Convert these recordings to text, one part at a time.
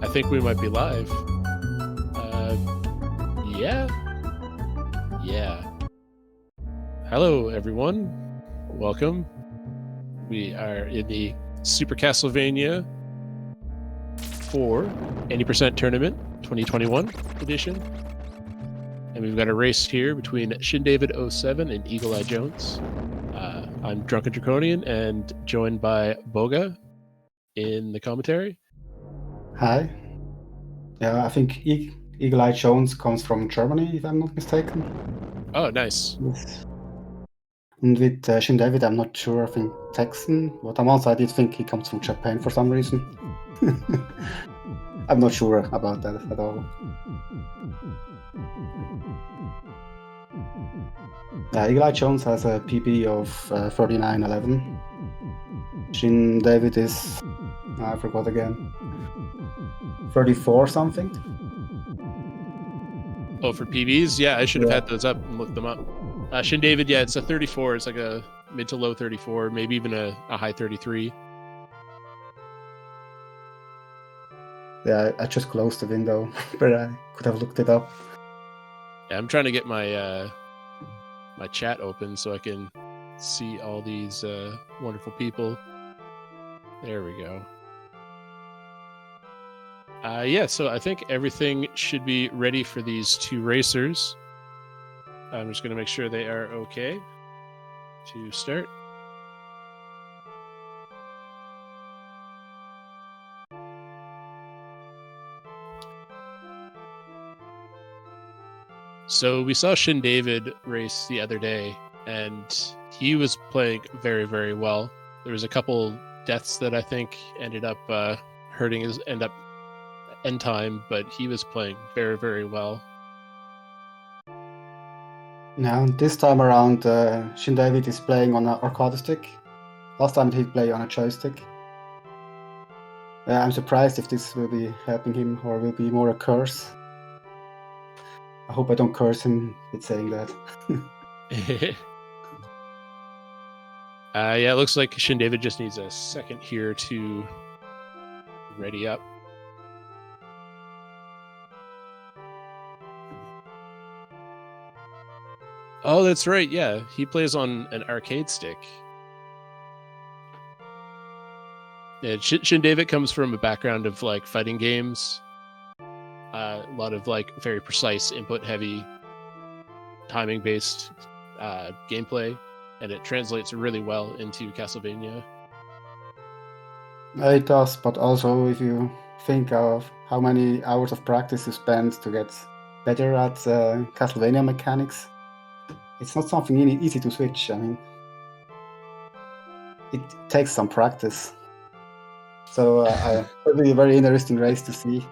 think we might be live. Yeah. Hello, everyone. Welcome. We are in the Super Castlevania 4 80% Tournament 2021 edition. And we've got a race here between shindavid07 and Eagle Eye Jones. I'm Drunken Draconian and joined by Boga in the commentary. Hi. Yeah, I think Eagle Eye Jones comes from Germany, if I'm not mistaken. Oh, nice. Yes. And with shindavid, I'm not sure. I think Texan, but I did think he comes from Japan for some reason. I'm not sure about that at all. Eagle Eye Jones has a PB of 39.11. shindavid is, I forgot again, 34 something. Oh, for PBs? Yeah, I should have had those up and looked them up. shindavid, yeah, it's a 34. It's like a mid to low 34, maybe even a high 33. Yeah, I just closed the window, but I could have looked it up. Yeah, I'm trying to get my my chat open so I can see all these wonderful people. There we go. Yeah, so I think everything should be ready for these two racers. I'm just going to make sure they are okay to start. So we saw shindavid race the other day, and he was playing very, very well. There was a couple deaths that I think ended up hurting his end time, but he was playing very, very well. Now, this time around, shindavid is playing on an arcade stick. Last time he played on a joystick. I'm surprised if this will be helping him or will be more a curse. I hope I don't curse him with saying that. Yeah, it looks like shindavid just needs a second here to ready up. Oh, that's right. Yeah, he plays on an arcade stick. Yeah, shindavid comes from a background of like fighting games, a lot of like very precise, input-heavy, timing-based gameplay, and it translates really well into Castlevania. It does, but also if you think of how many hours of practice you spend to get better at Castlevania mechanics, it's not something easy to switch. I mean, it takes some practice. So it'll be a very interesting race to see.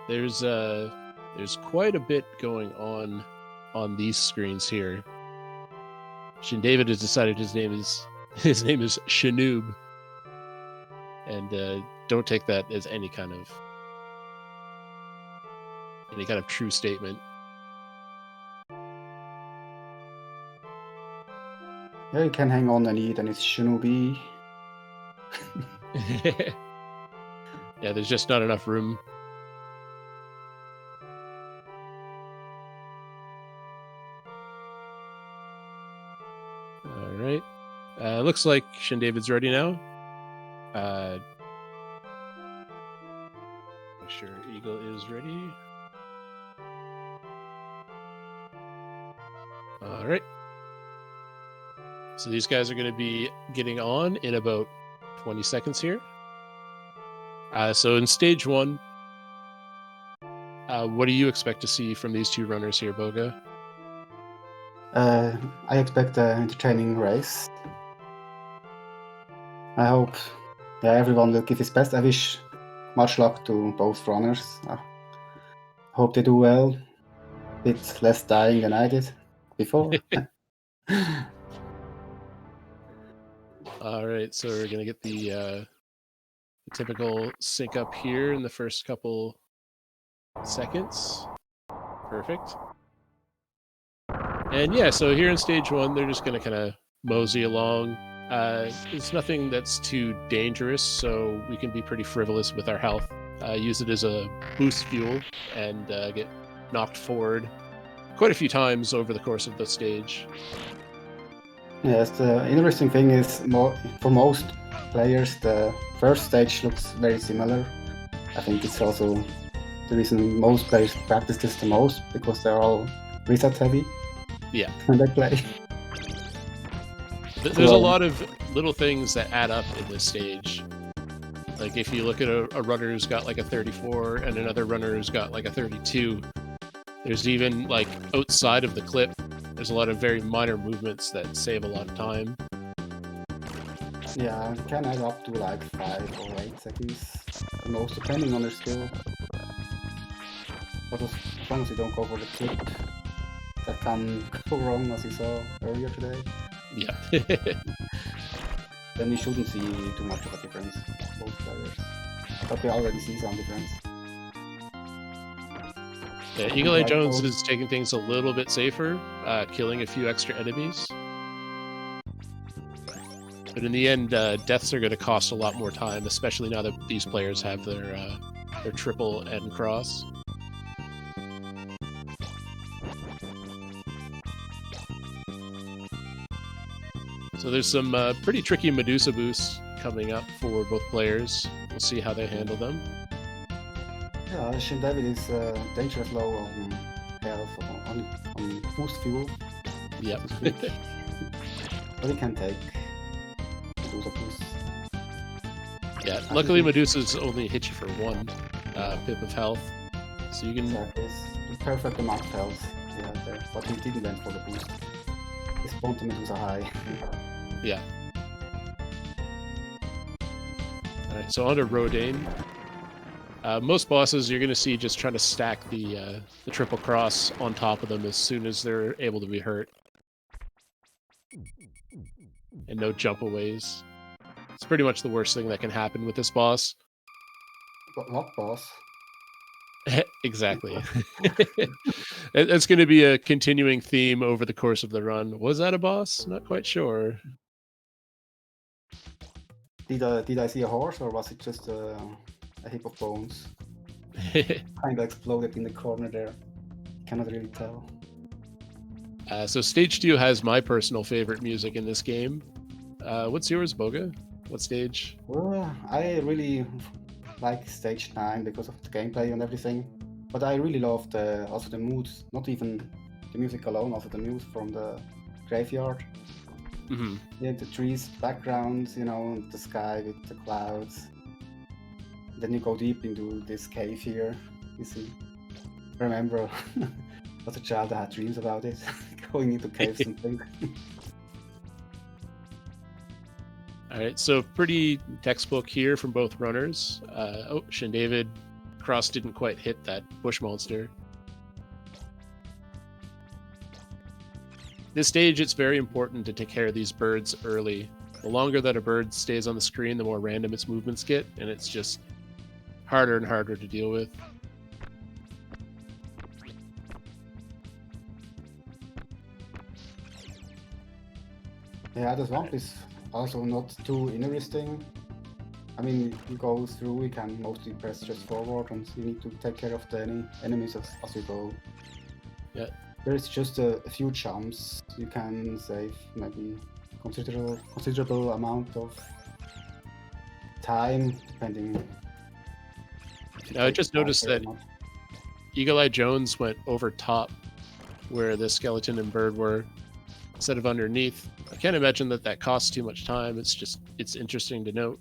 There's quite a bit going on these screens here. shindavid has decided his name is Shinoob, and don't take that as any kind of true statement. Yeah, you can hang on and eat, and it's Shinobi. Yeah, there's just not enough room. All right. Looks like shindavid's ready now. Make sure Eagle is ready. All right. So these guys are going to be getting on in about 20 seconds here. So in stage 1, what do you expect to see from these two runners here, Boga? I expect an entertaining race. I hope everyone will give his best. I wish much luck to both runners. I hope they do well. A bit less dying than I did before. All right, so we're going to get the typical sync up here in the first couple seconds. Perfect. And yeah, so here in stage 1, they're just going to kind of mosey along. It's nothing that's too dangerous, so we can be pretty frivolous with our health. Use it as a boost fuel and get knocked forward quite a few times over the course of the stage. Yes, the interesting thing is for most players, the first stage looks very similar. I think it's also the reason most players practice this the most, because they're all reset heavy. Yeah. When they play. There's a lot of little things that add up in this stage. Like if you look at a runner who's got like a 34 and another runner who's got like a 32, there's even like outside of the clip, there's a lot of very minor movements that save a lot of time. Yeah, it can add up to like 5 or 8 seconds, the most, depending on their skill. But as long as you don't go for the clip, that can go wrong, as you saw earlier today. Yeah. Then you shouldn't see too much of a difference, both players. But we already see some difference. Yeah, Eagle Eye Jones is taking things a little bit safer, killing a few extra enemies. But in the end, deaths are going to cost a lot more time, especially now that these players have their triple N cross. So there's some pretty tricky Medusa boosts coming up for both players. We'll see how they handle them. Yeah, Shindavid is dangerous low on health, on boost fuel. Yep. But he can take Medusa boost. Yeah, luckily Medusa's only hit you for 1 pip of health. So you can... Exactly, it's the perfect amount of health he had there. But he didn't went for the boost. He spawned the Medusa high. Yeah. Alright, so on to Rodane. Most bosses you're going to see just trying to stack the triple cross on top of them as soon as they're able to be hurt. And no jump-aways. It's pretty much the worst thing that can happen with this boss. But what boss? Exactly. That's going to be a continuing theme over the course of the run. Was that a boss? Not quite sure. Did I see a horse, or was it just a heap of bones? Kind of exploded in the corner there. Cannot really tell. So stage 2 has my personal favorite music in this game. What's yours, Boga? What stage? Well, I really like stage 9 because of the gameplay and everything. But I really love also the moods, not even the music alone, also the moods from the graveyard. Mm-hmm. Yeah, the trees, backgrounds, you know, the sky with the clouds. Then you go deep into this cave here. You see, I remember as a child I had dreams about it, going into caves and things. All right, so pretty textbook here from both runners. Oh, Shindavid cross didn't quite hit that bush monster. This stage, it's very important to take care of these birds early. The longer that a bird stays on the screen, the more random its movements get, and it's just harder and harder to deal with. Yeah, the swamp is also not too interesting. I mean, you go through, you can mostly press just forward, and you need to take care of the enemies as you go. Yeah. There is just a few jumps. You can save maybe considerable amount of time, depending. Now, I just noticed that Eagle Eye Jones went over top where the skeleton and bird were instead of underneath. I can't imagine that costs too much time. It's interesting to note.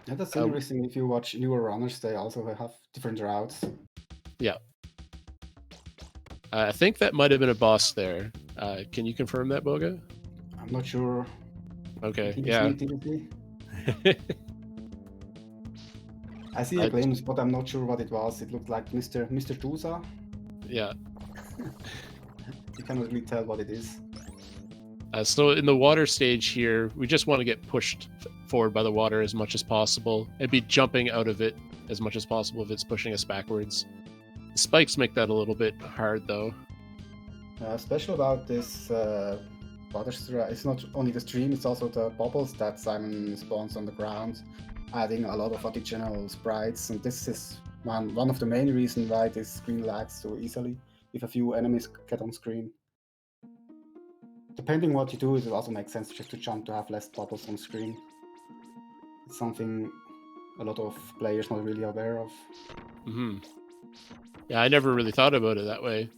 Yeah, that's interesting. If you watch newer runners, they also have different routes. Yeah. I think that might have been a boss there. Can you confirm that, Boga? I'm not sure. Okay, yeah. I see a glimpse, but I'm not sure what it was. It looked like Mr. Tusa. Yeah. You cannot really tell what it is. So in the water stage here, we just want to get pushed forward by the water as much as possible and be jumping out of it as much as possible if it's pushing us backwards. The spikes make that a little bit hard, though. Special about this water stream, it's not only the stream, it's also the bubbles that Simon spawns on the ground, adding a lot of additional sprites, and this is one of the main reasons why this screen lags so easily if a few enemies get on screen. Depending what you do, it also makes sense just to jump to have less bubbles on screen. It's something a lot of players not really aware of. Mm-hmm. Yeah, I never really thought about it that way.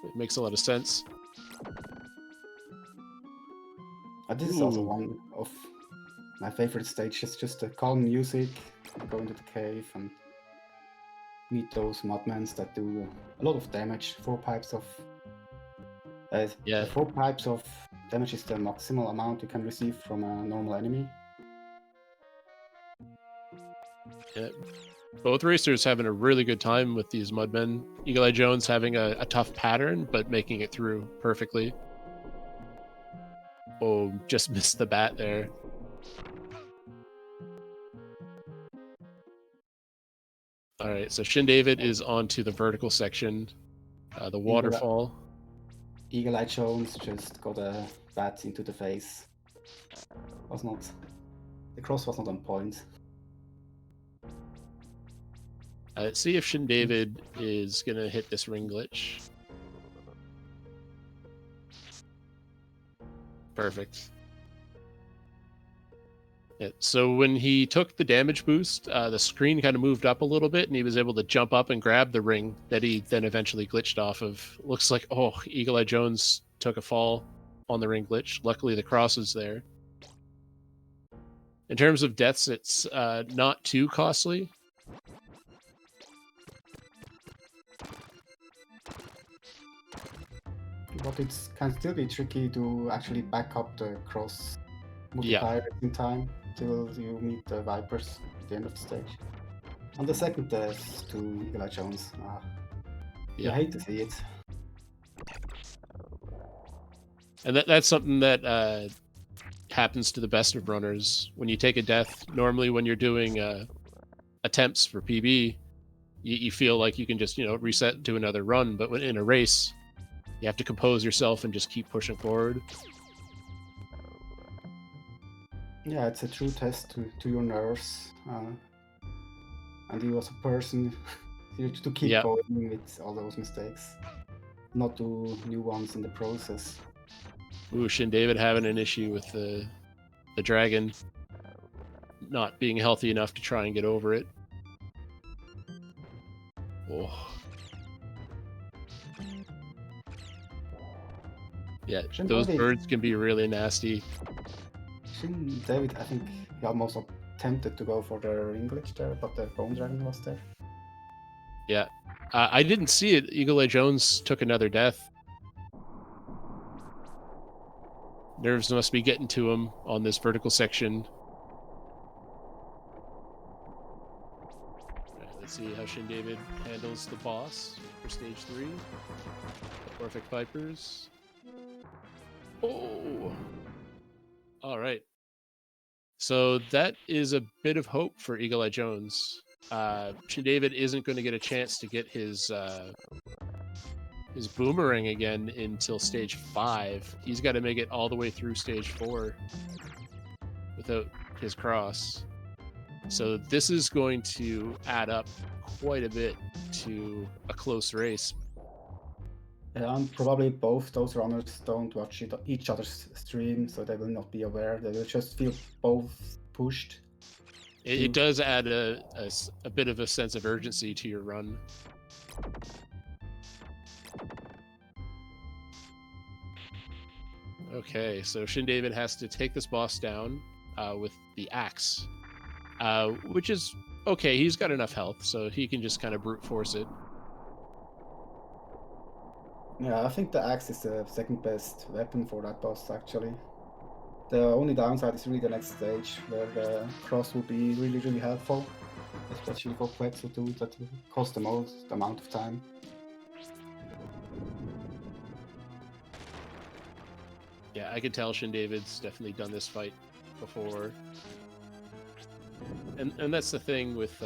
It makes a lot of sense. This is also one of my favorite stages, just the calm music, go into the cave and meet those mudmen that do a lot of damage. 4 pipes of... Yeah. 4 pipes of damage is the maximal amount you can receive from a normal enemy. Yeah. Both racers having a really good time with these mudmen. Eagle Eye Jones having a tough pattern, but making it through perfectly. Oh, just missed the bat there. All right, so Shindavid is onto the vertical section, the waterfall. Eagle Eye Jones just got a bat into the face. The cross was not on point. Let's see if Shindavid is going to hit this ring glitch. Perfect. Yeah, so when he took the damage boost, the screen kind of moved up a little bit, and he was able to jump up and grab the ring that he then eventually glitched off of. Looks like, Eagle Eye Jones took a fall on the ring glitch. Luckily, the cross is there. In terms of deaths, it's not too costly. But it can still be tricky to actually back up the cross multiplier in time till you meet the Vipers at the end of the stage. On the second death to Eagle Eye Jones. You hate to see it. And that's something that happens to the best of runners. When you take a death, normally when you're doing attempts for PB, you feel like you can just reset to another run, but when in a race, you have to compose yourself and just keep pushing forward. Yeah, it's a true test to your nerves. And you as a person to keep going with all those mistakes. Not do new ones in the process. Ooh, Shindavid having an issue with the dragon not being healthy enough to try and get over it. Oh. Yeah, those birds can be really nasty. David, I think he almost attempted to go for the ring glitch there, but the bone dragon was there. Yeah, I didn't see it. Eagle Eye Jones took another death. Nerves must be getting to him on this vertical section. Right, let's see how Shindavid handles the boss for stage 3. The Perfect Vipers. Oh! Alright. So that is a bit of hope for Eagle Eye Jones. Shindavid isn't going to get a chance to get his boomerang again until stage 5. He's got to make it all the way through stage 4 without his cross. So this is going to add up quite a bit to a close race. And probably both those runners don't watch each other's stream, so they will not be aware. They will just feel both pushed. It does add a bit of a sense of urgency to your run. Okay, so Shindavid has to take this boss down with the axe, which is okay. He's got enough health, so he can just kind of brute force it. Yeah, I think the axe is the second best weapon for that boss, actually. The only downside is really the next stage, where the cross will be really, really helpful, especially for Quetzal too, that will cost the most amount of time. Yeah, I can tell Shindavid's definitely done this fight before. And that's the thing with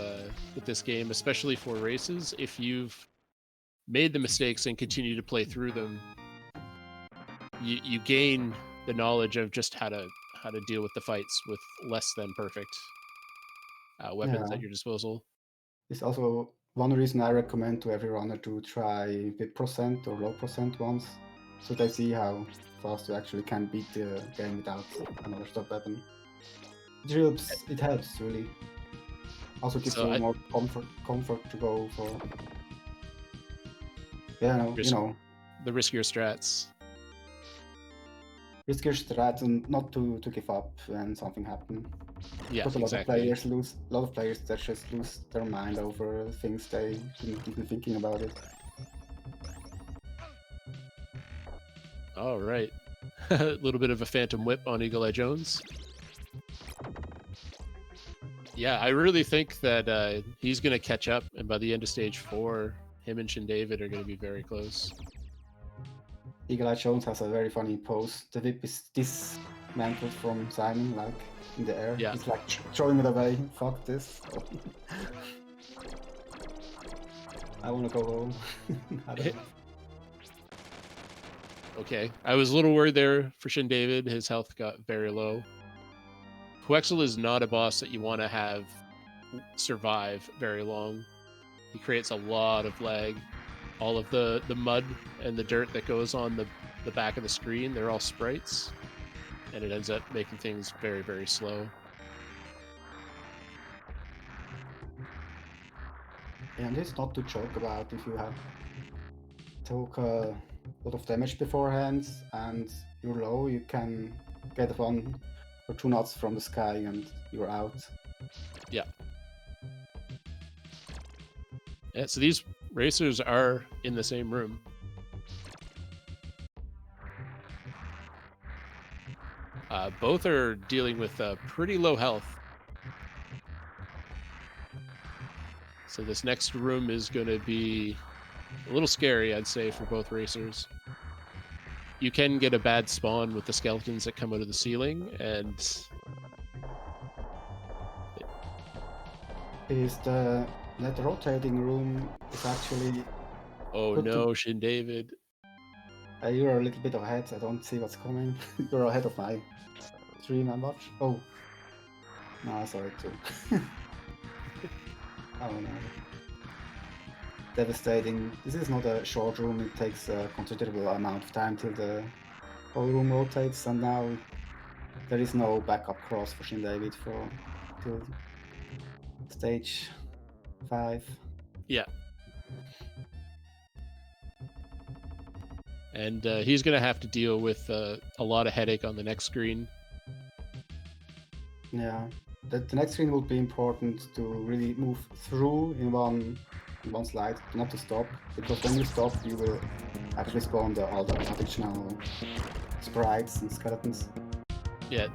this game, especially for races. If you've made the mistakes and continue to play through them, you gain the knowledge of just how to deal with the fights with less than perfect weapons at your disposal. It's also one reason I recommend to every runner to try with percent or low percent ones, so they see how fast you actually can beat the game without another stop weapon. It helps really. Also gives you more comfort to go for. Yeah, you know. The riskier strats. Riskier strats and not to give up when something happens. Yeah, because a lot of players that just lose their mind over things they didn't even thinking about it. All right. A little bit of a phantom whip on Eagle Eye Jones. Yeah, I really think that he's going to catch up, and by the end of stage 4, him and Shindavid are going to be very close. Eagle Eye Jones has a very funny pose. The whip is dismantled from Simon, like in the air. Yeah. He's like throwing it away. Fuck this. I want to go home. Okay, I was a little worried there for Shindavid. His health got very low. Huexel is not a boss that you want to have survive very long. He creates a lot of lag. All of the mud and the dirt that goes on the back of the screen, they're all sprites. And it ends up making things very, very slow. And it's not to joke about if you have took a lot of damage beforehand and you're low, you can get 1 or 2 knots from the sky and you're out. Yeah. Yeah, so these racers are in the same room. Both are dealing with pretty low health. So this next room is going to be a little scary, I'd say, for both racers. You can get a bad spawn with the skeletons that come out of the ceiling, and is that rotating room is actually... Oh no, Shindavid. You're a little bit ahead, I don't see what's coming. You're ahead of my stream and watch. Oh. No, I saw it too. Oh no. Devastating. This is not a short room, it takes a considerable amount of time till the whole room rotates, and now there is no backup cross for Shindavid till stage 5. Yeah. And he's going to have to deal with a lot of headache on the next screen. Yeah, the next screen will be important to really move through in one slide, not to stop, because when you stop, you will actually spawn all the additional sprites and skeletons. Yeah,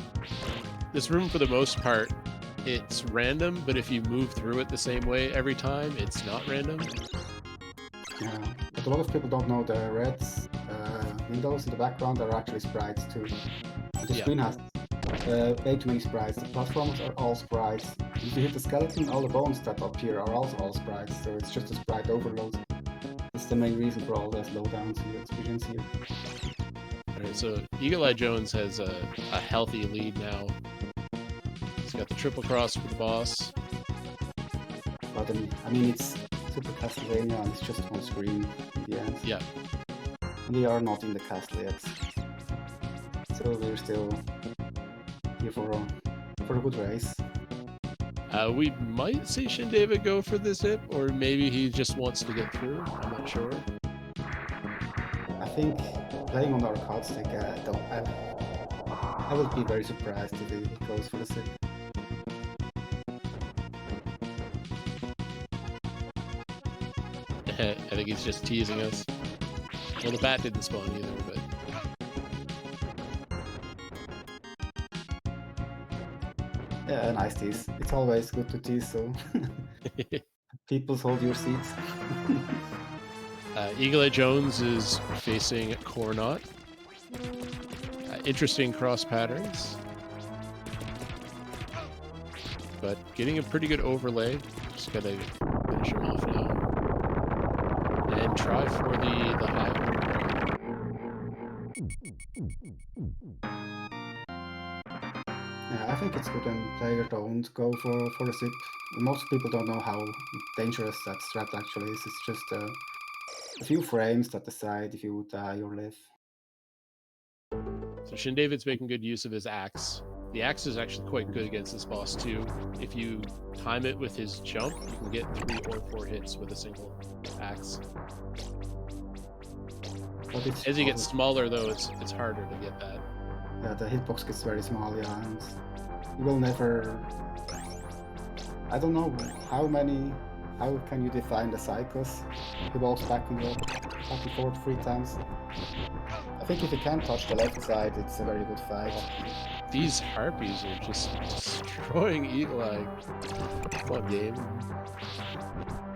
this room for the most part, it's random, but if you move through it the same way every time, it's not random. Yeah, but a lot of people don't know the red windows in the background are actually sprites too. The screen has way too many sprites. The platforms are all sprites. If you hit the skeleton, all the bones that appear are also all sprites, so it's just a sprite overload. That's the main reason for all the slowdowns you experience here. Alright, so Eagle Eye Jones has a healthy lead now. He's got the triple cross for the boss. But I mean, it's Super Castlevania and it's just on screen in the end. Yeah. We are not in the castle yet. So we're still here for a good race. We might see Shindavid go for this hip, or maybe he just wants to get through. I'm not sure. I think playing on our card stick, I would be very surprised if he goes for the zip. I think he's just teasing us. Well, the bat didn't spawn either, but... Yeah, nice tease. It's always good to tease, so... People hold your seats. Eagle Eye Jones is facing Cornot. interesting cross patterns. But getting a pretty good overlay. Just gotta finish him off now. And try for the high. Yeah, I think it's good when players don't go for the zip. Most people don't know how dangerous that strat actually is. It's just a few frames that decide if you die or live. So shindavid's making good use of his axe. The axe is actually quite good against this boss too. If you time it with his jump, you can get 3 or 4 hits with a single axe. As he gets smaller though, it's harder to get that. Yeah, the hitbox gets very small, yeah, and you will never... I don't know how can you define the cycles? He walks back and forth 3 times. I think if you can touch the left side, it's a very good fight. These harpies are just destroying Eagle Eye. What game?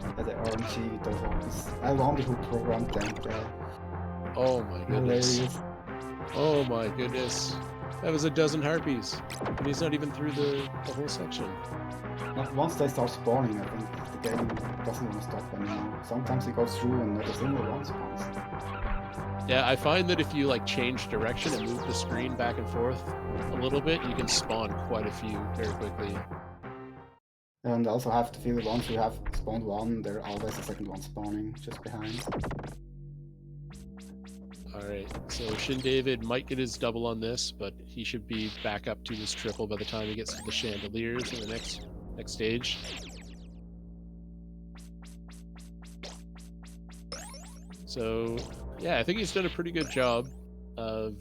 Yeah, the RNG with those harpies. I wonder who programmed them. Oh my goodness. Hilarious. Oh my goodness. That was a dozen harpies. And he's not even through the whole section. Once they start spawning, I think the game doesn't want to stop anymore. Sometimes it goes through and not a single one spawns. Yeah, I find that if you like change direction and move the screen back and forth a little bit, you can spawn quite a few very quickly. And also have to feel the ones who have spawned one, there's always a second one spawning just behind. Alright, so shindavid might get his double on this, but he should be back up to his triple by the time he gets to the chandeliers in the next stage. So, yeah, I think he's done a pretty good job of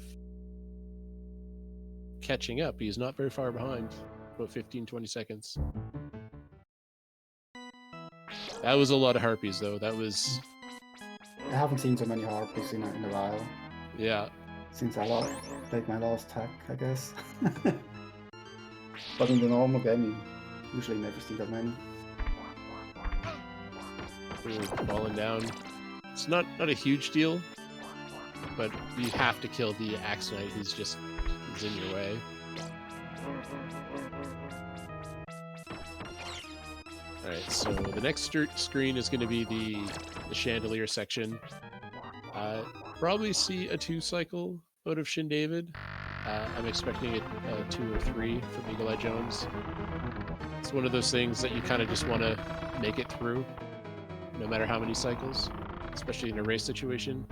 catching up. He's not very far behind, about 15-20 seconds. That was a lot of harpies, though. That was... I haven't seen so many harpies in a while. Yeah. Since I played my last hack, I guess. But in the normal game, you usually never see that many. Falling down. It's not a huge deal, but you have to kill the Axe Knight who's in your way. Alright, so the next screen is going to be the chandelier section. Probably see a 2 cycle out of shindavid. I'm expecting a 2 or 3 from Eagle Eye Jones. It's one of those things that you kind of just want to make it through, no matter how many cycles, especially in a race situation.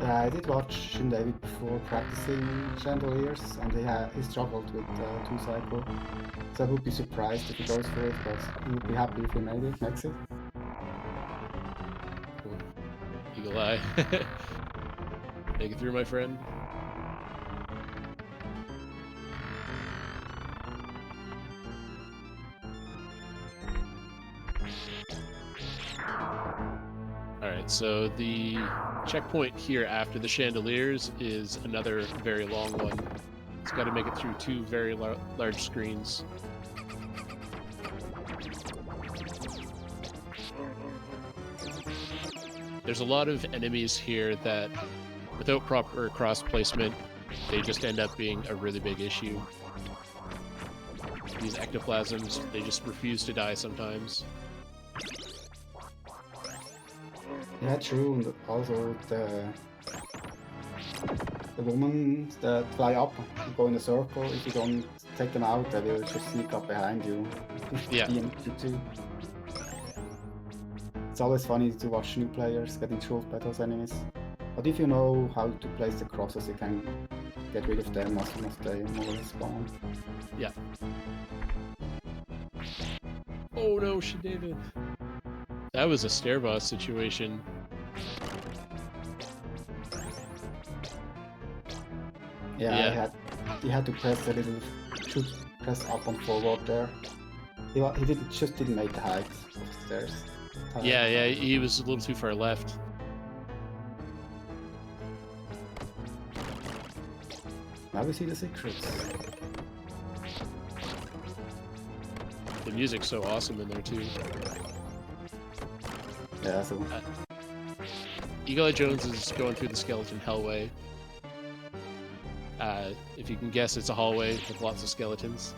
I did watch shindavid before practicing chandeliers, and he struggled with 2 cycle. So I would be surprised if he goes for it, but he would be happy if he makes it. Cool. Eagle Eye. Make it through, my friend. Alright, so the checkpoint here after the chandeliers is another very long one. It's got to make it through 2 very large screens. There's a lot of enemies here that, without proper cross placement, they just end up being a really big issue. These ectoplasms, they just refuse to die sometimes. Yeah, true, and also the women that fly up and go in a circle, if you don't take them out, they will just sneak up behind you. Yeah. It's always funny to watch new players getting trolled by those enemies. But if you know how to place the crosses, you can get rid of them as soon as they more or less spawn. Yeah. Oh no, she did it. That was a stair boss situation. Yeah. He had to press a little, should press up and forward there. He just didn't make the height of the stairs. Yeah, he was a little too far left. Now we see the secrets. The music's so awesome in there too. Yeah, so Eagle Eye Jones is going through the skeleton hellway. If you can guess, it's a hallway with lots of skeletons.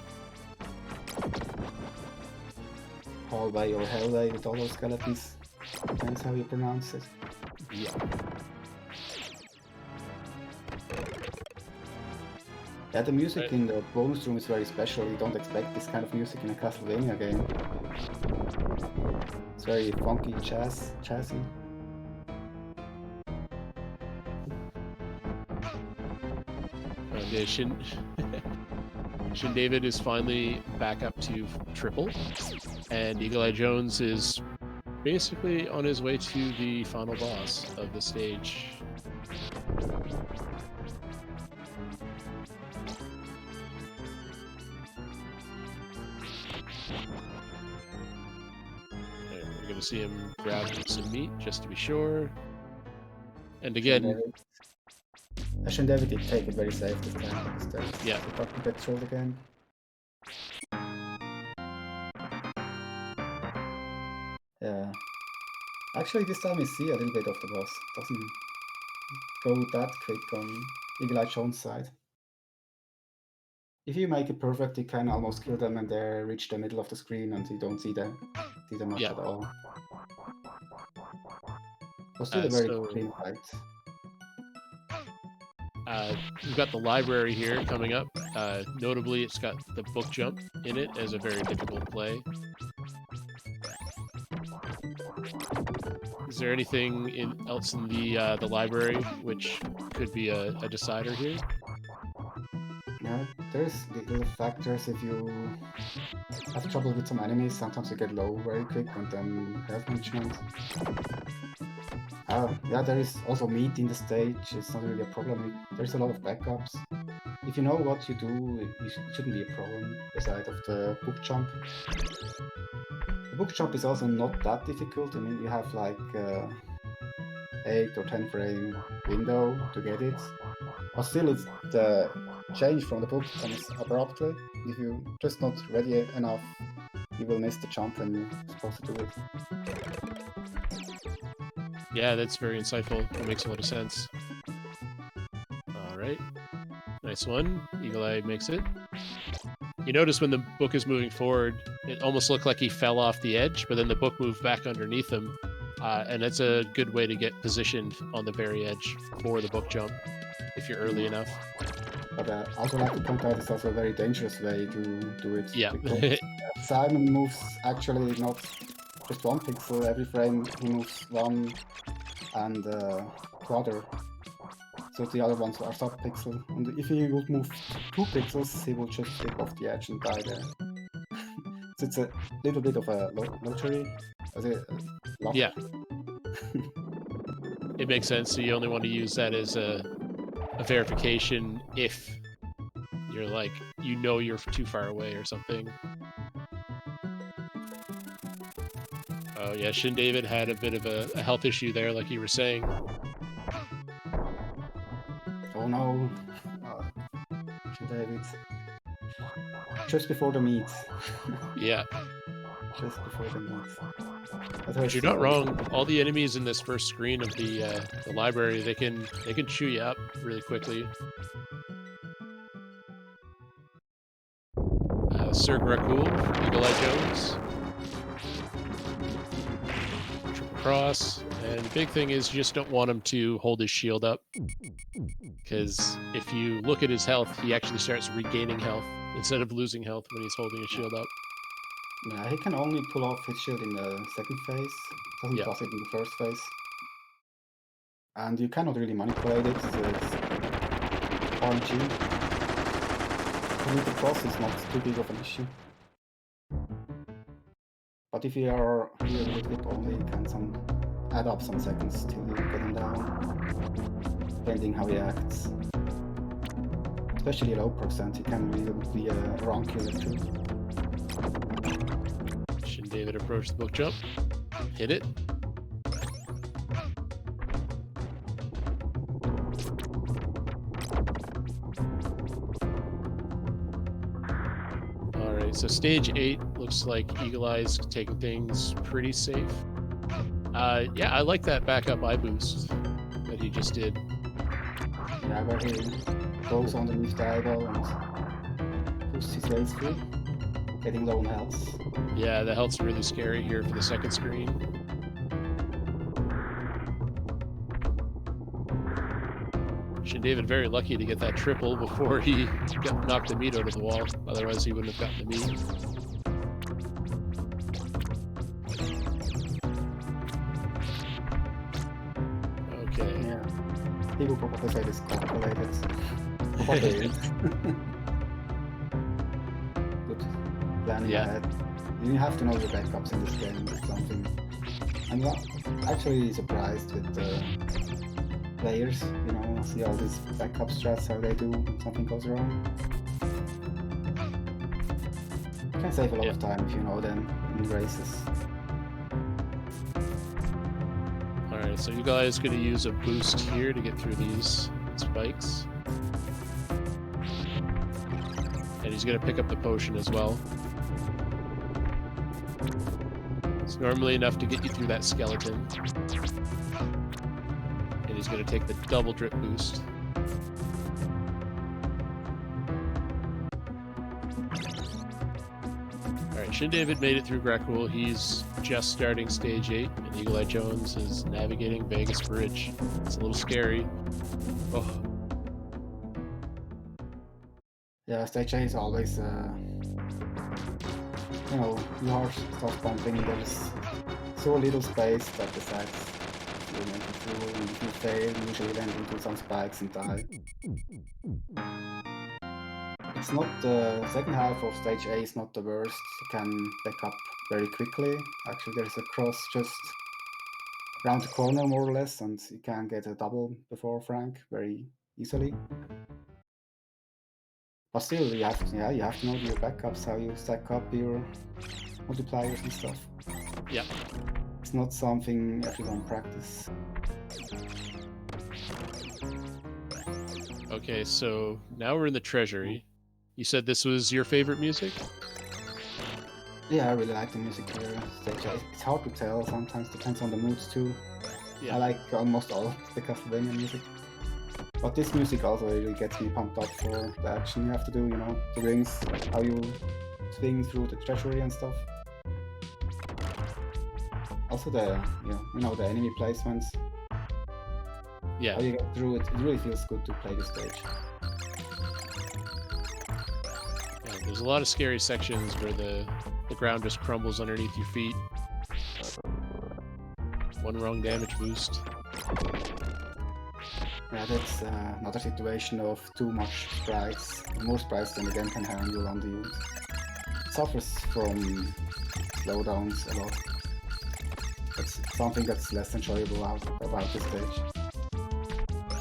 Hallway or hellway with all those skeletons. Depends how you pronounce it. Yeah. Yeah, the music in the bonus room is very special. You don't expect this kind of music in a Castlevania game. It's very funky, jazzy. Yeah, shindavid is finally back up to triple, and Eagle Eye Jones is basically on his way to the final boss of the stage. We're going to see him grab some meat just to be sure. And again, Shindavid did take it very safe this time. Yeah. The button gets rolled again. Yeah. Actually, this time we see a little bit of the boss. Doesn't go that quick on Eagle Eye Jones' side. If you make it perfect, you can almost kill them and they reach the middle of the screen and you don't see them much at all. So still a very clean fight. We've got the library here coming up. Notably, it's got the book jump in it as a very difficult play. Is there anything else in the library which could be a decider here? Yeah, there's little factors. If you have trouble with some enemies, sometimes you get low very quick and then health management. Yeah, there is also meat in the stage. It's not really a problem. There's a lot of backups. If you know what you do, it shouldn't be a problem aside of the book jump. The book jump is also not that difficult. I mean, you have like 8 or 10 frame window to get it. But still, it's the change from the book comes abruptly. If you're just not ready enough, you will miss the jump when you're supposed to do it. Yeah, that's very insightful. That makes a lot of sense. Alright. Nice one. Eagle Eye makes it. You notice when the book is moving forward, it almost looked like he fell off the edge, but then the book moved back underneath him. And that's a good way to get positioned on the very edge for the book jump, if you're early enough. But I also like to point out it's also a very dangerous way to do it. Yeah. Simon moves actually not just 1 pixel every frame, he moves 1 and quarter. So the other ones are sub-pixel. And if he would move 2 pixels, he will just slip off the edge and die there. So it's a little bit of a lottery. Yeah. It makes sense. So you only want to use that as a verification if you're like, you know you're too far away or something. Oh yeah, shindavid had a bit of a health issue there, like you were saying. Oh no. shindavid. Just before the meat. Yeah. Just before the meat. But you're not wrong. All the enemies in this first screen of the library, they can chew you up really quickly. Sir Grakul, Eagle Eye Jones. Triple cross. And the big thing is you just don't want him to hold his shield up. Because if you look at his health, he actually starts regaining health instead of losing health when he's holding his shield up. Yeah, he can only pull off his shield in the second phase. Doesn't does it in the first phase. And you cannot really manipulate it, so it's RNG. The cross is not too big of an issue. But if you are here with it only, you can add up some seconds till you get him down, depending how he acts. Especially low percent, he can really be a wrong killer too. shindavid approached the book jump, hit it. Alright, so stage 8 looks like Eagle Eye's taking things pretty safe. Yeah, I like that backup eye boost that he just did. Yeah, where he goes underneath the eyeball and boosts his ways through, getting low on health. Yeah, the health's really scary here for the second screen. Shindavid very lucky to get that triple before he knocked the meat out of the wall. Otherwise, he wouldn't have gotten the meat. Okay. Yeah. People probably say this calculated. Probably. Good planning Yeah. ahead. You have to know your backups in this game. It's something. I'm not actually surprised with the players. You know, see all these backup strats, how they do when something goes wrong. You can save a lot of time if you know them in races. Alright, so you guys gonna use a boost here to get through these spikes. And he's gonna pick up the potion as well. It's normally enough to get you through that skeleton. And he's gonna take the double drip boost. Alright, Shindavid made it through Grekul. He's just starting stage 8, and Eagle Eye Jones is navigating Vegas Bridge. It's a little scary. Oh, Yeah, stage 8 is always, you know, you are start bumping. There's so little space that decides if you make it through, and if you fail, you usually land into some spikes and die. It's not the second half of stage A is not the worst. You can back up very quickly. Actually, there's a cross just around the corner more or less, and you can get a double before Frank very easily. But still, you have to know your backups, how you stack up your multipliers and stuff. yeah. It's not something everyone practice. Okay, so now we're in the treasury. You said this was your favorite music? Yeah, I really like the music here. Stage 8. It's hard to tell. Sometimes depends on the moods too. Yeah. I like almost all the Castlevania music. But this music also really gets me pumped up for the action you have to do, you know, the rings, how you swing through the treasury and stuff. Also the, you know, the enemy placements, Yeah. how you get through it. It really feels good to play this stage. Yeah, there's a lot of scary sections where the ground just crumbles underneath your feet. One wrong damage boost. Yeah, that's another situation of too much sprites. More sprites than the game can handle on the use. It suffers from slowdowns a lot. That's something that's less enjoyable about this stage.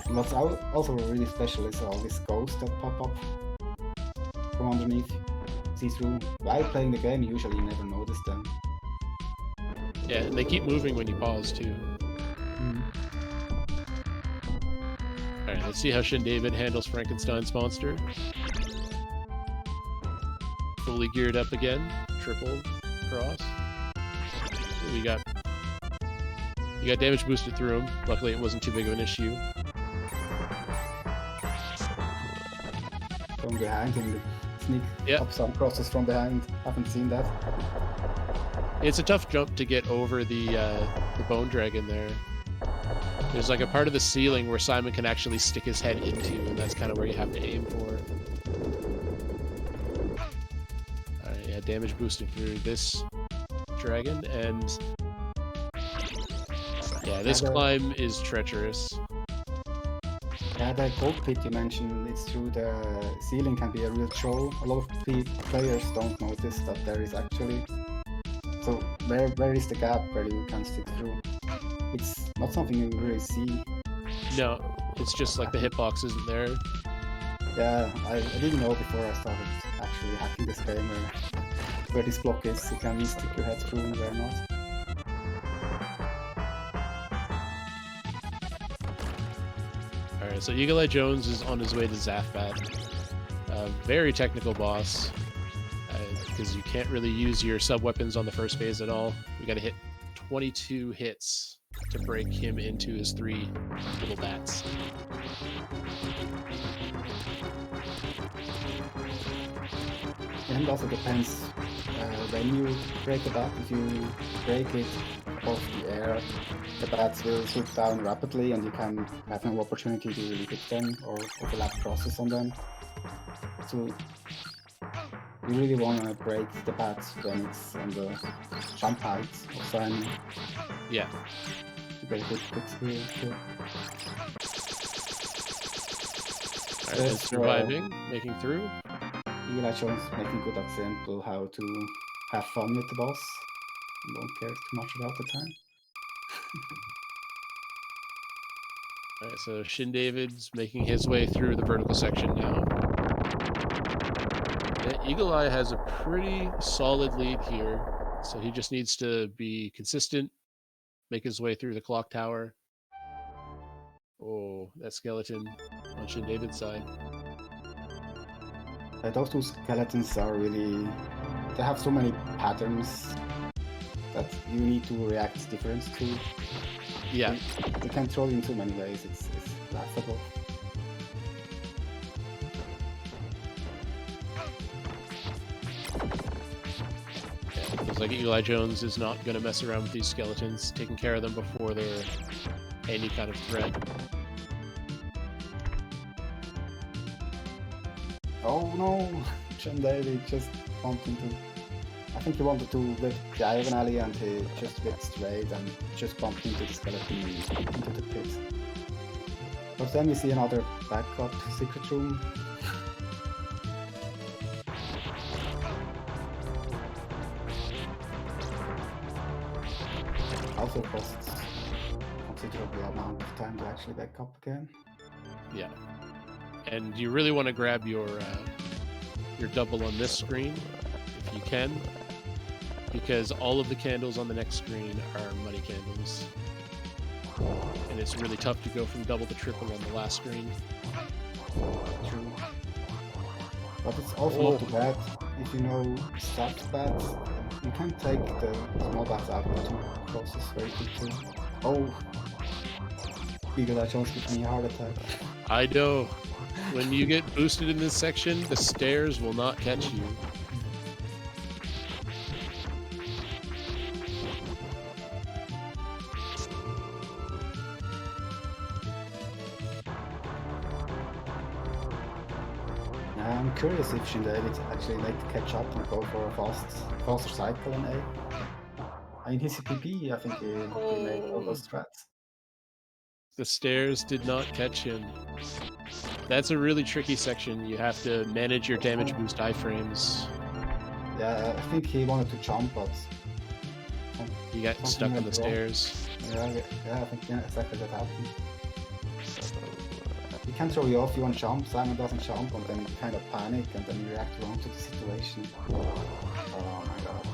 And what's also really special is all these ghosts that pop up from underneath. See through. While playing the game, usually you never notice them. Yeah, and they keep moving when you pause too. Alright, let's see how Shindavid handles Frankenstein's monster. Fully geared up again. Triple cross. You got damage boosted through him. Luckily it wasn't too big of an issue. From behind him, sneak Yeah. up some crosses from behind. Haven't seen that. It's a tough jump to get over the bone dragon there. There's like a part of the ceiling where Simon can actually stick his head into, and that's kind of where you have to aim for. Alright, yeah, damage boosted through this dragon, and yeah, this climb is treacherous. Yeah, the gold pit you mentioned, it's true, the ceiling can be a real troll. A lot of players don't notice that there is actually... So where is the gap where you can stick through? It's not something you really see. No, it's just like the hitbox isn't there. Yeah, I didn't know before I started actually hacking this game where this block is. You can stick your head through and where not. Alright, so Eagle Eye Jones is on his way to Zathbat. Very technical boss, because you can't really use your sub-weapons on the first phase at all. You gotta hit 22 hits to break him into his 3 little bats. And also depends when you break a bat. If you break it off the air, the bats will swoop down rapidly and you can have no opportunity to really hit them or overlap crosses on them. So you really want to break the bats when it's on the jump height or sign. Yeah. To get a good kill. Alright, surviving, making through. Eagle-Eye making good example how to have fun with the boss and don't care too much about the time. Alright, so shindavid's making his way through the vertical section now. Yeah, Eagle-Eye has a pretty solid lead here, so he just needs to be consistent, make his way through the clock tower. Oh, that skeleton on shindavid's side. Those two skeletons are really... they have so many patterns that you need to react different to. Yeah. They can throw you in so many ways, it's laughable. Yeah, feels like Eli Jones is not going to mess around with these skeletons, taking care of them before they're any kind of threat. Oh no! Shindavid just bumped into... I think he wanted to whip diagonally and he just whipped straight and just bumped into the skeleton and into the pit. But then we see another backup secret room. Also costs considerable amount of time to actually back up again. Yeah. And you really want to grab your double on this screen, if you can, because all of the candles on the next screen are money candles. And it's really tough to go from double to triple on the last screen. True. But it's also not too bad if you know stacked bats. You can take the small bats out with 2 crosses very quickly. Oh! Eagle-Eye Jones gave me a heart attack. I know. When you get boosted in this section, the stairs will not catch you. I'm curious if Shindavid actually like to catch up and go for a faster cycle in A. I mean, his PP, I think he made all those strats. The stairs did not catch him. That's a really tricky section. You have to manage your damage boost iframes. Yeah, I think he wanted to jump, but he got stuck on the stairs. Yeah, I think exactly that happened. He can throw you off, you want to jump, Simon doesn't jump, and then you kind of panic, and then you react wrong to the situation. Oh my god.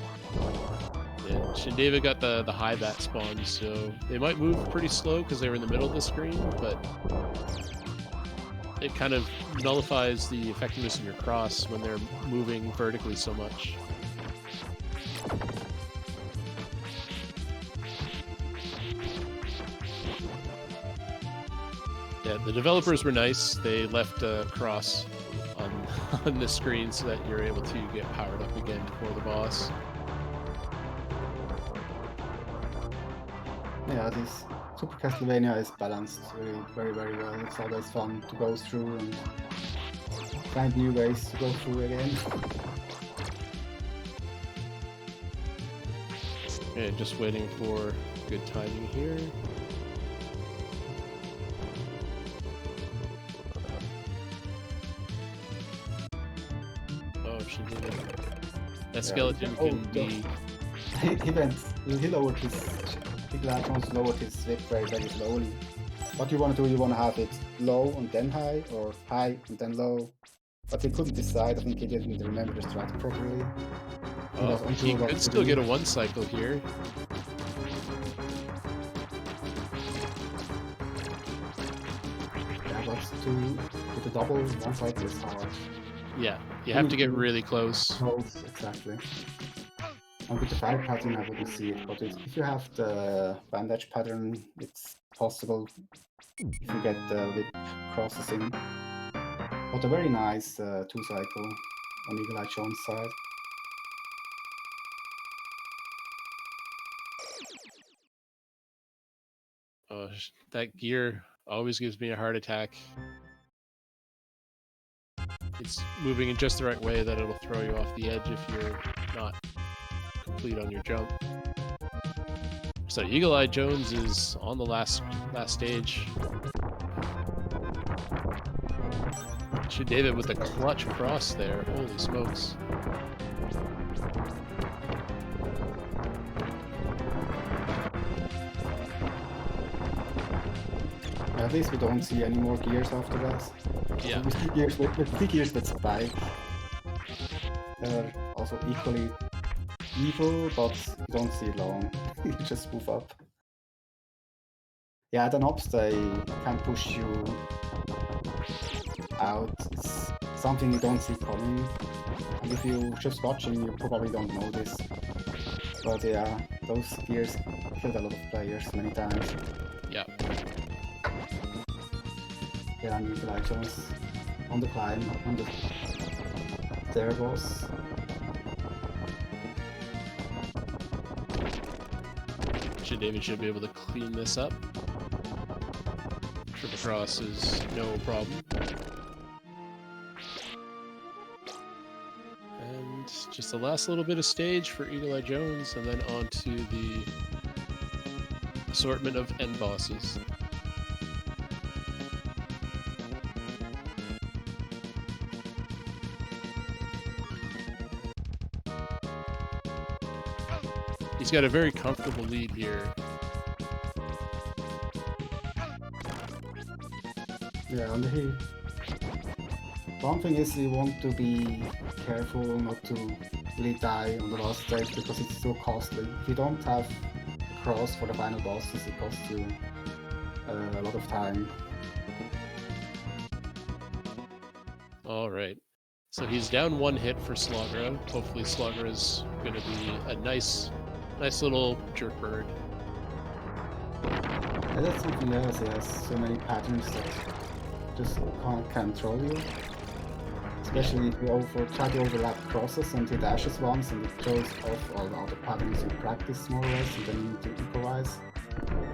Yeah, Shindavid got the high bat spawn, so they might move pretty slow because they were in the middle of the screen, but it kind of nullifies the effectiveness of your cross when they're moving vertically so much. Yeah, the developers were nice. They left a cross on the screen so that you're able to get powered up again before the boss. Yeah, this Super Castlevania is balanced really very, very well. It's always fun to go through and find new ways to go through again. Okay, just waiting for good timing here. Oh, she did it. That skeleton can be... He lowered his... Eagle-Eye Jones lowered his whip very, very slowly. What you want to do, you want to have it low and then high, or high and then low. But he couldn't decide. I think he didn't remember the strat properly. He could still get a 1 cycle here. Yeah, but with the double 1 cycle is hard. Yeah, you have to get really close. Close, exactly. And with the fire pattern, I wouldn't see it, but if you have the bandage pattern, it's possible if you get the whip crosses in. But a very nice 2-cycle on Eagle Eye Jones' side. Oh, that gear always gives me a heart attack. It's moving in just the right way that it'll throw you off the edge if you're not complete on your jump. So Eagle Eye Jones is on the last stage. David with a clutch cross there. Holy smokes. At least we don't see any more gears after that. Yeah. We see gears with gears that spike. They're also equally evil, but you don't see long. You just move up. Yeah, the knobs, they can push you out. It's something you don't see coming. And if you're just watching, you probably don't know this. But yeah, those gears killed a lot of players many times. Yeah. Yeah, and Eagle Eye Jones on the climb, on the stair boss. David should be able to clean this up. Triple cross is no problem. And just the last little bit of stage for Eagle Eye Jones, and then on to the assortment of end bosses. He's got a very comfortable lead here. Yeah, on the hill. One thing is you want to be careful not to really die on the last stage because it's so costly. If you don't have a cross for the final bosses, it costs you a lot of time. Alright. So he's down one hit for Slogra. Hopefully Slogra is going to be a nice little jerk bird. And that's something else, he has so many patterns that just can't control you. Especially if you try to overlap crosses and he dashes once and it throws off all the other patterns you practice more or less and then you need to improvise.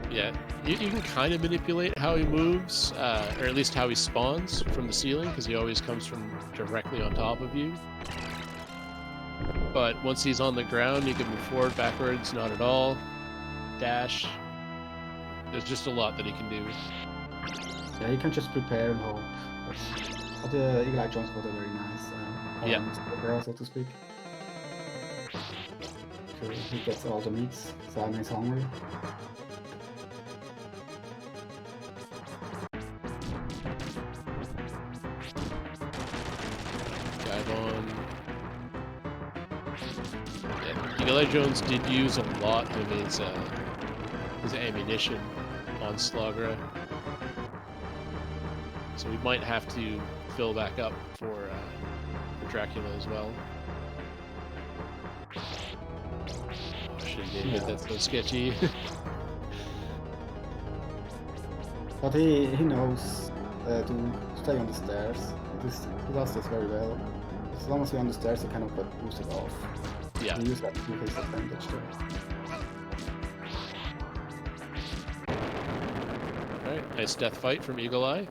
Yeah, you can kind of manipulate how he moves, or at least how he spawns from the ceiling, because he always comes from directly on top of you. But once he's on the ground, he can move forward, backwards, not at all. Dash. There's just a lot that he can do. Yeah, you can just prepare and hope. But the Eagle Eye Jones got a very nice prepare, so to speak. So he gets all the meats, Simon is hungry. Dive on. Yeah, Eagle Eye Jones did use a lot of his ammunition on Slogra. So we might have to fill back up for Dracula as well. Oh shit, David, that's so sketchy. But he knows to stay on the stairs. He does this very well. As long as you're on the stairs, you cannot get boosted off. Yeah. You use that to his advantage there. Alright, nice death fight from Eagle Eye.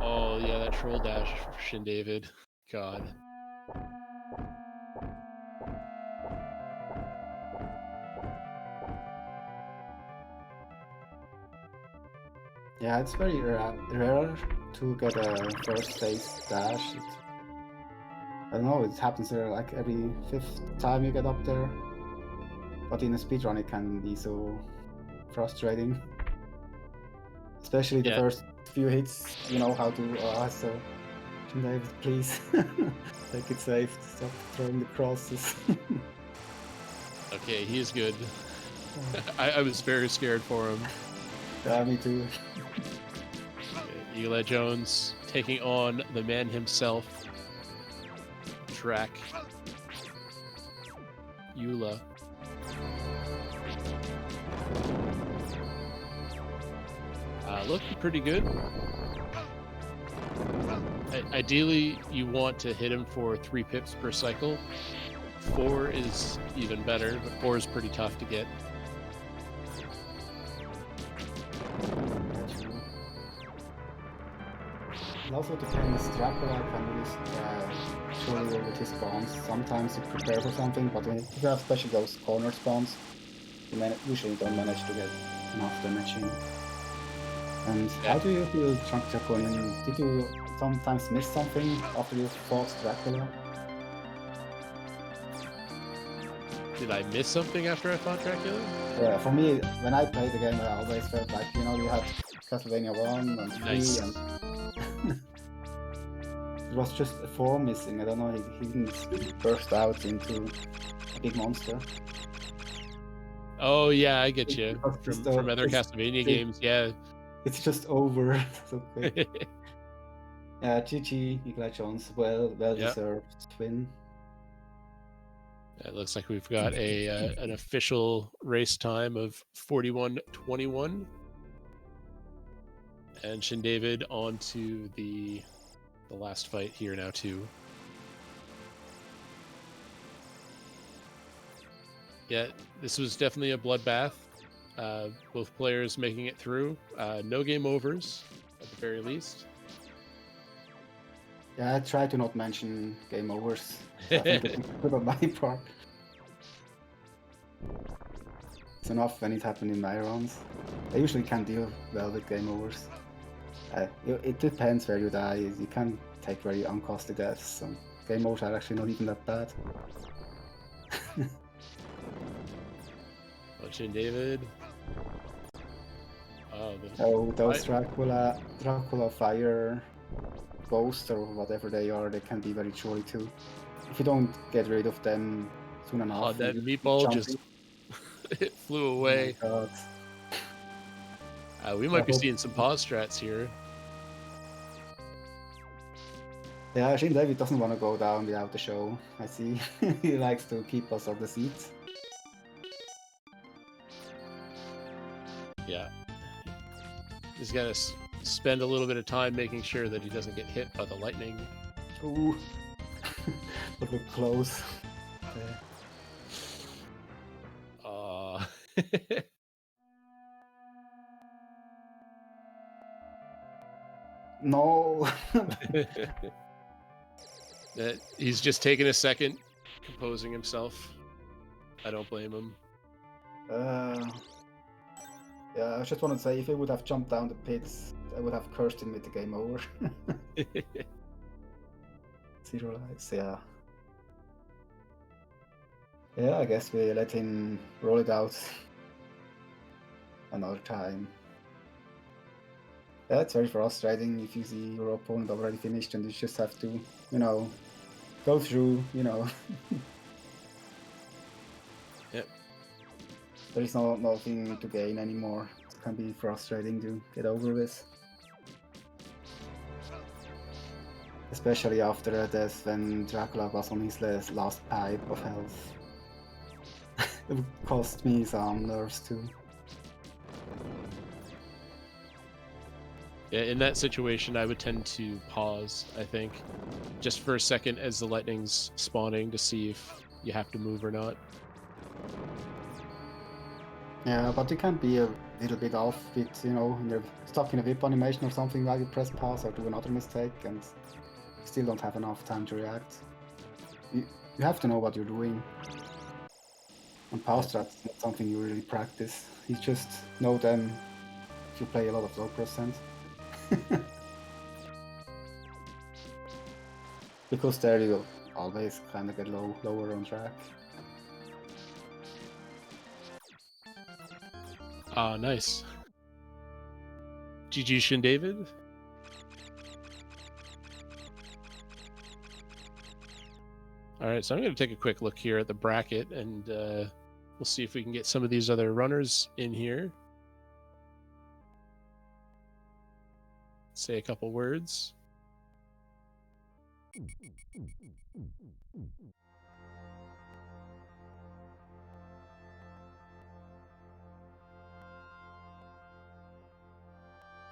Oh yeah, that troll dash for shindavid. God. Yeah, it's very rare to get a first phase dash. I don't know, it happens there like every 5th time you get up there. But in a speedrun it can be so frustrating. Especially the first few hits, you know how to so David, please take it safe, stop throwing the crosses. Okay, he's good. I was very scared for him. Yeah, me too. Eagle Eye Jones taking on the man himself, Drac Eula. Looking pretty good. Ideally, you want to hit him for 3 pips per cycle. 4 is even better, but 4 is pretty tough to get. It also depends. Dracula can use surely with his spawns. Sometimes you prepare for something, but if you have especially those corner spawns, you usually don't manage to get enough damage in. And how do you feel Dracula? Did you sometimes miss something after you fought Dracula? Did I miss something after I fought Dracula? Yeah, for me, when I played the game, I always felt like, you had Castlevania 1 and 3, Nice. and it was just a form missing. I don't know, he didn't burst out into a big monster. Oh yeah, I get you. From other Castlevania games, yeah. It's just over so quick. Yeah, GG, Nikolai Jones, well deserved win. It looks like we've got an official race time of 41:21, and shindavid on to the last fight here now too. Yeah, this was definitely a bloodbath. Both players making it through. No game overs at the very least. Yeah, I try to not mention game overs. So I think it's good on my part. It's enough when it happened in my rounds. I usually can deal well with game overs. It depends where you die. You can take very uncostly deaths. So game overs are actually not even that bad. shindavid. Oh, those Dracula fire ghosts or whatever they are, they can be very jolly too. If you don't get rid of them soon enough. Oh, that meatball just it flew away. Oh my God. We might be seeing some pause strats here. Yeah, shindavid doesn't want to go down without the show. I see. He likes to keep us on the seats. Yeah. He's got to spend a little bit of time making sure that he doesn't get hit by the lightning. Ooh. But we're close. No. He's just taking a second, composing himself. I don't blame him. Yeah, I just want to say, if he would have jumped down the pits, I would have cursed him with the game over. 0 lives, yeah. Yeah, I guess we let him roll it out another time. Yeah, it's very frustrating if you see your opponent already finished and you just have to, go through, Yep. There is nothing to gain anymore. It can be frustrating to get over with. Especially after a death when Dracula was on his last pipe of health. It would cost me some nerves too. Yeah, in that situation, I would tend to pause, I think, just for a second as the lightning's spawning to see if you have to move or not. Yeah, but you can be a little bit off with, you're stuck in a whip animation or something while you press pause or do another mistake and you still don't have enough time to react. You have to know what you're doing. And pause strats is not something you really practice. You just know them if you play a lot of low percent. Because there you always kind of get lower on track. Ah, nice. GG shindavid. All right, so I'm going to take a quick look here at the bracket, and we'll see if we can get some of these other runners in here. Say a couple words.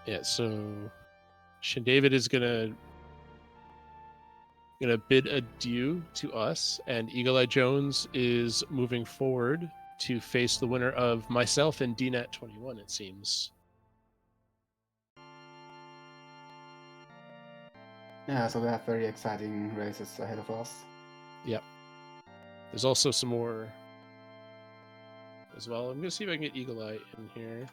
Yeah, so Shindavid is gonna bid adieu to us, and Eagle Eye Jones is moving forward to face the winner of myself and DNet21, it seems. Yeah, so we have very exciting races ahead of us. Yep. There's also some more as well. I'm gonna see if I can get Eagle Eye in here.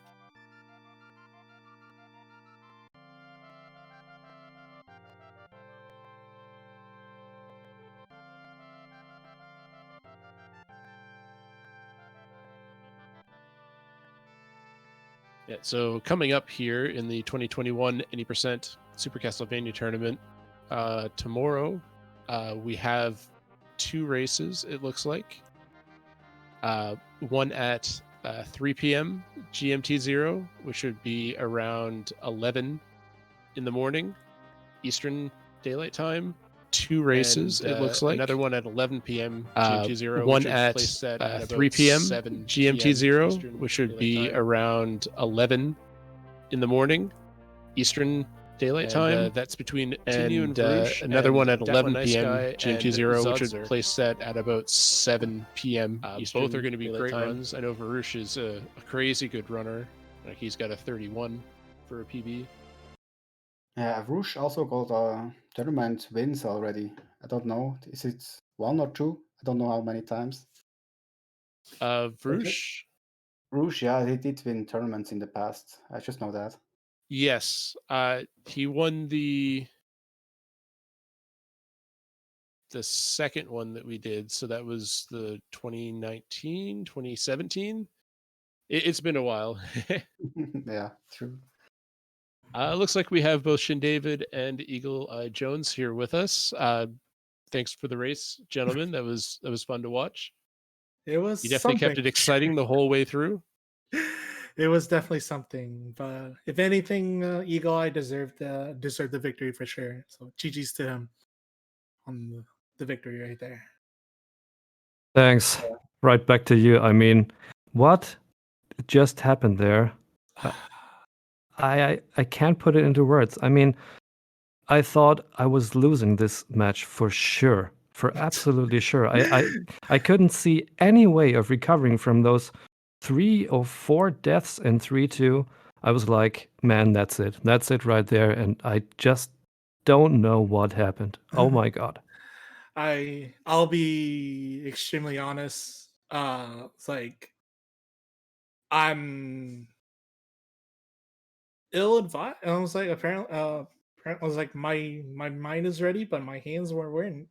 Yeah, so coming up here in the 2021 80% Super Castlevania tournament, tomorrow we have 2 races, it looks like. One at 3 p.m. GMT 0, which would be around 11 in the morning Eastern Daylight Time. 2 races, it looks like. Another one at 11 p.m. GMT 0, one at 3 p.m. GMT 0, which would be around 11 in the morning Eastern Daylight Time. That's between Tinu and Varush. Another one at 11 p.m. GMT 0, which would place set at about 7 p.m. Both are going to be great runs. I know Varush is a crazy good runner. He's got a 31 for a PB. Yeah, Rouge also got tournament wins already. I don't know. Is it 1 or 2? I don't know how many times. Varush? Rouge, yeah, he did win tournaments in the past. I just know that. Yes. He won the second one that we did. So that was the 2019, 2017. It's been a while. Yeah, true. Looks like we have both Shindavid and Eagle Eye Jones here with us. Thanks for the race, gentlemen. That was fun to watch. It was. You definitely kept it exciting the whole way through. It was definitely something, but if anything, Eagle Eye deserved the victory for sure. So GG's to him on the victory right there. Thanks. Right back to you. I mean, what just happened there? I can't put it into words. I mean, I thought I was losing this match for sure, for absolutely sure. I couldn't see any way of recovering from those 3 or 4 deaths in 3-2. I was like, man, that's it right there, and I just don't know what happened. Oh my god. I'll be extremely honest. It's like I'm ill-advised. I was like, apparently, I was like, my mind is ready, but my hands weren't.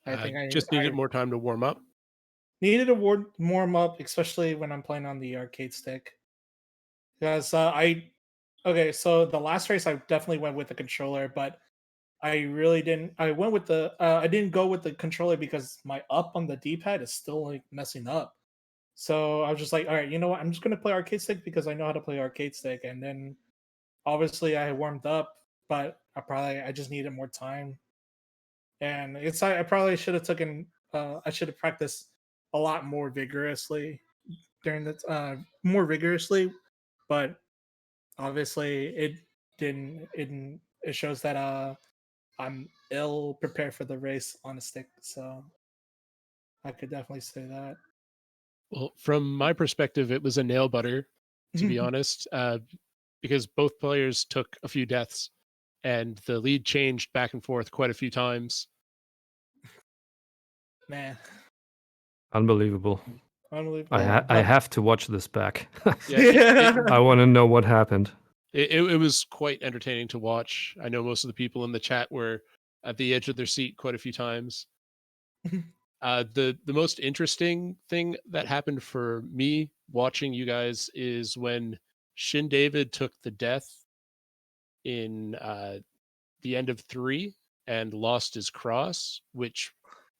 I think I just needed more time to warm up. Needed to warm up, especially when I'm playing on the arcade stick. Because so the last race I definitely went with the controller, but I really didn't. I went with the. I didn't go with the controller because my up on the D-pad is still like messing up. So I was just like, all right, you know what? I'm just gonna play arcade stick because I know how to play arcade stick. And then obviously I warmed up, but I just needed more time. And I probably should have taken. I should have practiced a lot more vigorously during the more rigorously, but obviously it didn't. It shows that I'm ill prepared for the race on a stick, so I could definitely say that. Well, from my perspective, it was a nail biter, to be honest, because both players took a few deaths, and the lead changed back and forth quite a few times. Man, Unbelievable. unbelievable. I have to watch this back. Yeah. I want to know what happened. It was quite entertaining to watch. I know most of the people in the chat were at the edge of their seat quite a few times. The most interesting thing that happened for me watching you guys is when Shindavid took the death in the end of 3 and lost his cross, which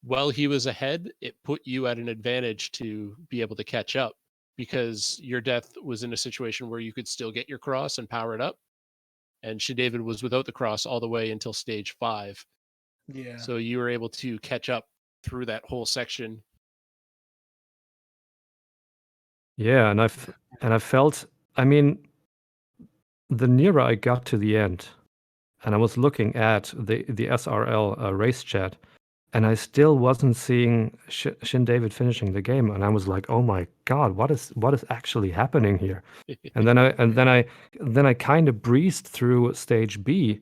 while he was ahead, it put you at an advantage to be able to catch up because your death was in a situation where you could still get your cross and power it up. And Shindavid was without the cross all the way until stage 5. Yeah. So you were able to catch up through that whole section. Yeah, and I felt, I mean, the nearer I got to the end, and I was looking at the SRL race chat, and I still wasn't seeing shindavid finishing the game, and I was like, "Oh my god, what is actually happening here?" And then I kind of breezed through stage B,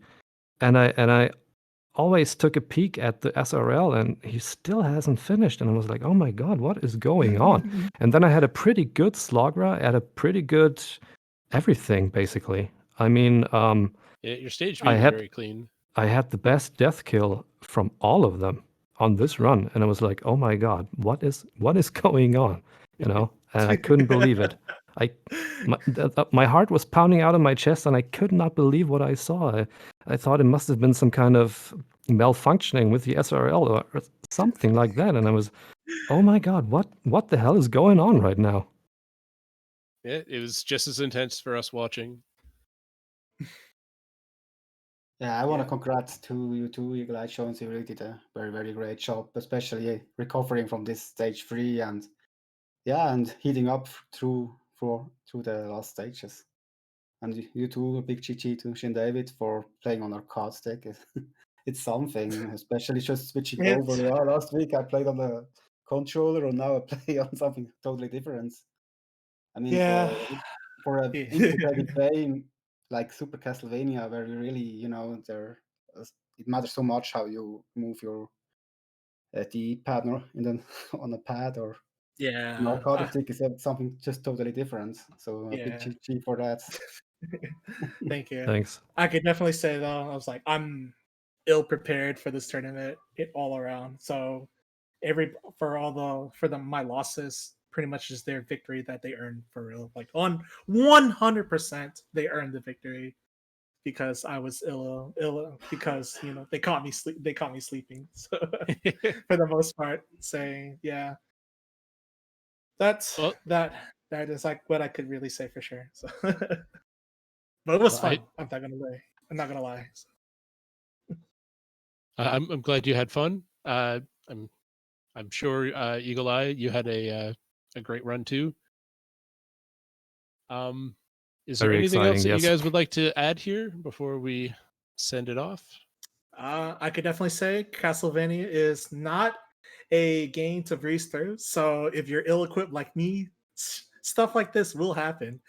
and I always took a peek at the SRL, and he still hasn't finished, and I was like, "Oh my god, what is going on?" And then I had a pretty good Slogra at a pretty good everything, basically. I mean, Your stage I B was had very clean. I had the best death kill from all of them on this run, and I was like, "Oh my god, what is going on?" You know, and I couldn't believe it. My heart was pounding out of my chest, and I could not believe what I saw. I thought it must have been some kind of malfunctioning with the SRL or something like that, and I was, "Oh my god, what the hell is going on right now?" Yeah, it was just as intense for us watching. Yeah, I want to Yeah. congrats to you too, Eagle Eye Jones. You really did a very, very great job, especially recovering from this stage 3 and and heating up through the last stages. And you too, a big GG to shindavid for playing on arcade stick. It's something, especially just switching over. It's Yeah, last week I played on the controller, and now I play on something totally different. I mean, yeah. for a Yeah. integrated game like Super Castlevania, where you really, it matters so much how you move your D-pad on a pad or an Yeah. arcade stick is something just totally different. So a big Yeah. GG for that. Thank you. Thanks. I could definitely say though, I was like, I'm ill prepared for this tournament all around. So my losses pretty much is their victory that they earned for real. Like on 100% they earned the victory because I was ill because they caught me sleeping. So for the most part, saying yeah, that's Well, that is like what I could really say for sure. So but it was I fun. I'm not gonna lie. I'm not gonna lie. So, I'm glad you had fun. I'm sure Eagle Eye, you had a great run too. Is there Very anything else exciting, that you yes. guys would like to add here before we send it off? I could definitely say Castlevania is not a game to breeze through. So if you're ill-equipped like me, stuff like this will happen.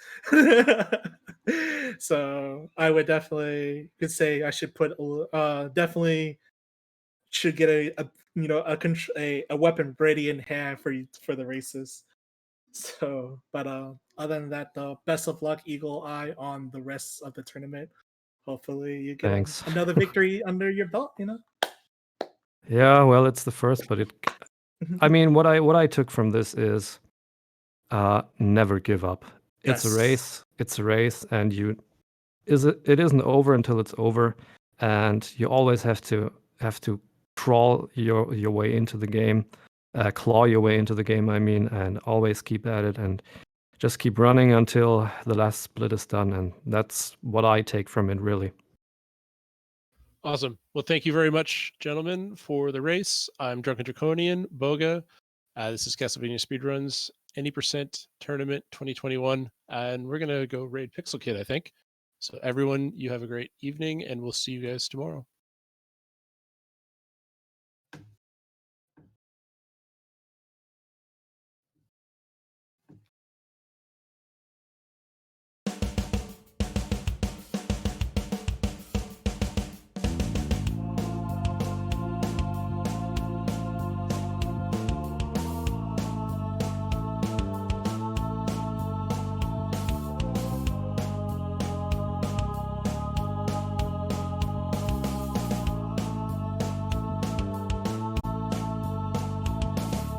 So I would definitely could say I should put definitely should get a weapon ready in hand for you for the races. So, but other than that, though, best of luck, Eagle Eye, on the rest of the tournament. Hopefully, you get Thanks. another victory under your belt. Yeah, well, it's the first, but I mean, what I took from this is never give up. It's a Yes. race. It's a race, and it isn't over until it's over, and you always have to crawl your way into the game, claw your way into the game. I mean, and always keep at it, and just keep running until the last split is done. And that's what I take from it, really. Awesome. Well, thank you very much, gentlemen, for the race. I'm Drunken Draconian, Boga. This is Castlevania Speedruns, any percent tournament 2021. And we're going to go raid Pixel Kid, I think. So, everyone, you have a great evening, and we'll see you guys tomorrow.